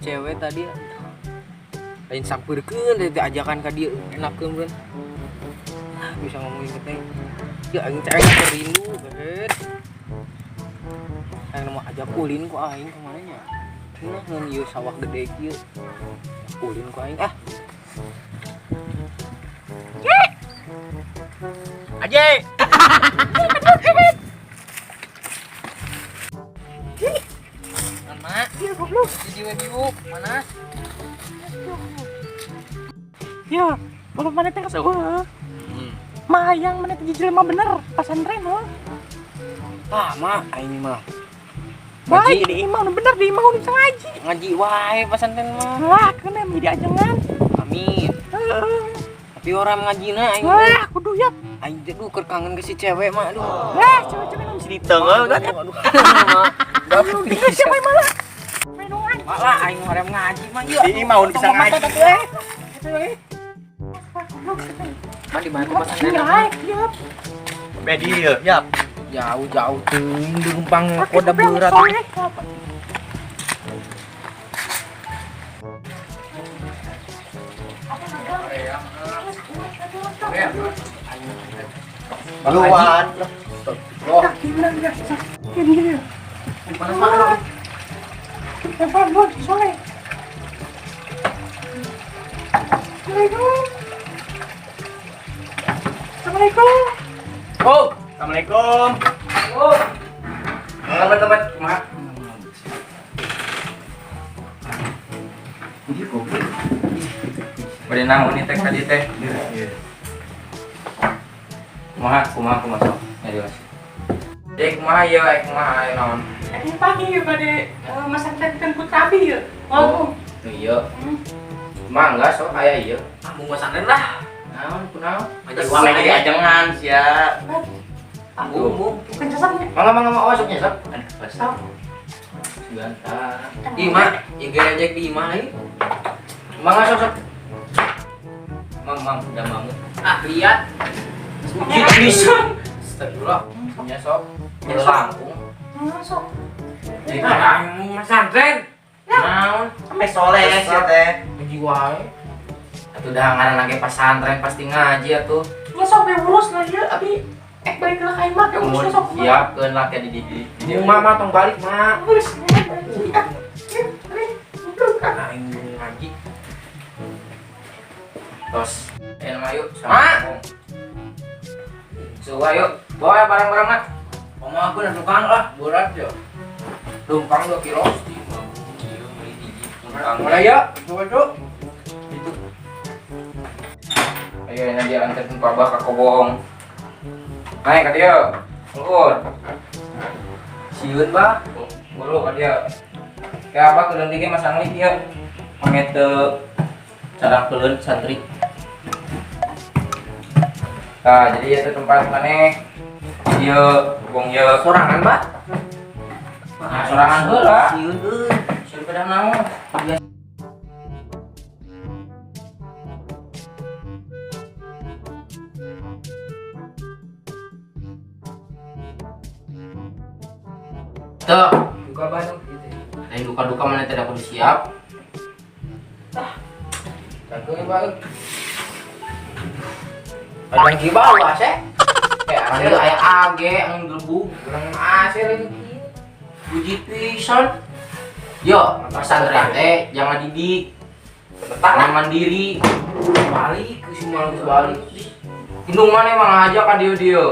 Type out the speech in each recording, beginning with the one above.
cewek tadi lain sampeurkeun teh ajakan ka dieu enakeun beun. Bisa ngomongin ke teh. Ya aing teh aya rindu beut. Aing mau ajak ulin ku aing kemana nya? Nah, ngeun ieu sawah gede kieu. Ulin ku aing ah. Aje. Mama, iya goblok. Jadi webiuk, mana? Ya, kalau mana teh kaseueuh. Mayang mana teh jelema bener pasantren heuh. Ah, mah aing mah. Baik di imam bener di imam bisa ngaji. Ngaji wae pesantren mah. Lah, kena menjadi ajangan. Amin. Heeh. Tapi orang ngajina aing. Wah, kudu ya. Aing teh keur kangen ke si cewek mah aduh. Lah, cewek-cewek nu bisa ditengel kan. Aduh. Aduh. Bisa siapa malah? Menongan. Malah aing hoream ngaji mah ieu. Di imam bisa ngaji. Mah di mana pesantren Iya, mah? iya. Bedi ya. Jauh-jauh teuing di Rempang koda berat. Luan. Oh, Ini. panas banget. Telepon lu, soleh. Assalamualaikum. Assalamualaikum. Oh, Assalamualaikum. oh. Teman-teman, maaf. Bade naon nih teh tadi teh? Kumaha masuk. Ya jelas. Dek kumaha ieu kumaha aya naon? Ini pagi ya pada masak tenten putabi ya. Oh. Tuh ieu. Mangga sok aya ieu. Ah mau pesantren lah. Naon kunaon? Aja uang lagi ajangan sia. Aku Bukan jasanya. Mangga mau masuknya sok. pasal. Gantah. Di mah, IG aja di mah ieu. Mangga sok. Mang udah bangun. Ah lihat. Uji bisa. Astagfirullah. Punya sok. Di Lampung. Masuk. Jadi orang pesantren. Naon? Sampai soleh sia teh. Uji wae. Atuh dah ngaran lagi pesantren pasti ngaji atuh. Masuk be urus lah ya, abi balik ke kain mah, urus masuk. Siapkeun lah kayak di rumah mah tong balik mah. Urus. Aing ngaji. Terus, nama yuk sama. Suwa yuk, bawa barang-barang nak. Mama aku udah tukang lah, berat ya. Tumpang 2 kilo. Mulai ya, coba cuk. Itu. Ayo ini dia antar tempat abah ke kobong. Naik ke dia, ulur. Siun bah, ulur ke dia. Kayak apa kedeng dikit masang lih dia. Mangete cara keun santri. Nah, jadi itu tempat mana? Dia kobong dia sorangan bah. Nah, sorangan heula. Siun euy. Siun pedang naon? Tuh, duka baru gitu. Ada duka-duka mana tidak perlu siap. Jantung baru. Ada gibah lu ase. Kayak ase aya age ang gelembung, urang ase lagi. Puji pisan. Yo, pesantren teh jangan didik. Jangan mandiri. Balik ke semua balik. Indung mana emang aja kan dia.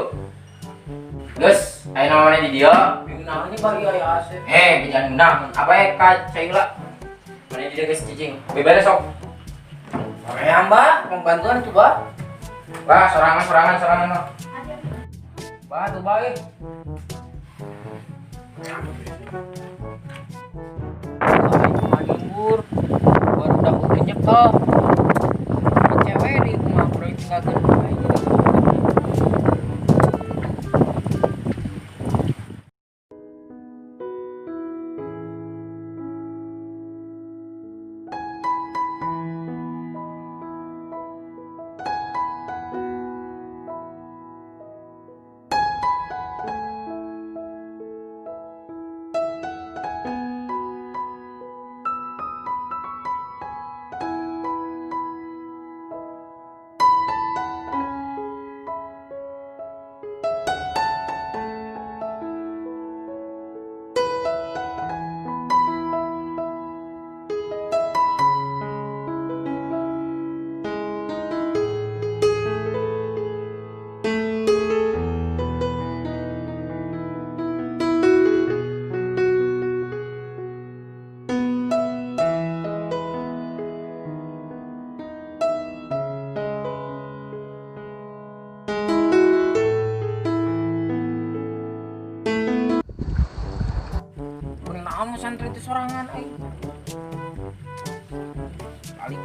Guys, ayo namanya di dia. Namanya bagi aya ase. Jangan menang. Apa ya Kak Caila? Mana dia guys cicing. Bebas sok. Oke, Mbak, pembantuan coba. Bah, serangan mah. Bah, tuh baik. Libur, baru udah nyekel. Cewek di rumah udah tinggalkan. pesantren itu sorangan aing. Balik.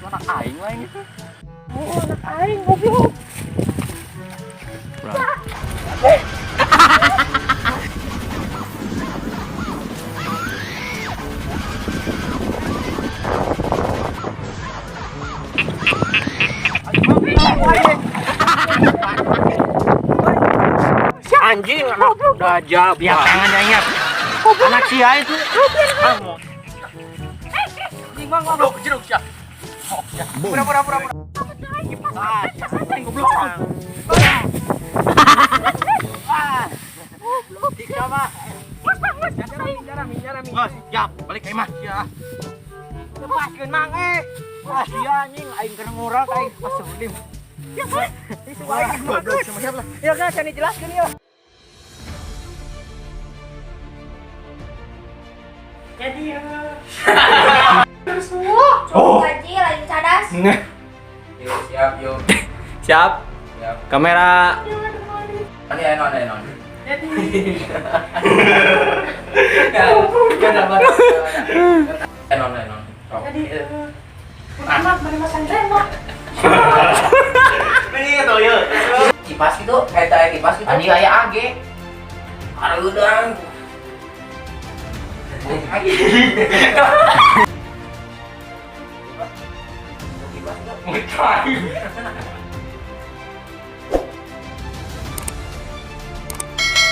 Anak aing lah ini. Oh, anak aing goblok. Anjing, anak dajal. Biar tangannya ingat. Anak sia itu. Bang, goblok jeruk ya. Pura-pura. Goblok. Bos, jap, balik ke imah ya. Lepaskeun mang Sia anjing aing keur ngurang aing asulim. Ya, Pak. Itu aing goblok sama siapa? Ya, kan saya jelaskeun ya. Jadi Coba gaji lagi cadas. Yo, siap, yo. Siap. Siap. Kamera. Non. jadi Non. jadi anak mana pesantren mah. Ini tuh ya. Kipas gitu, kayak kipas gitu. Anjing aya age. Arudang. Kipas gitu.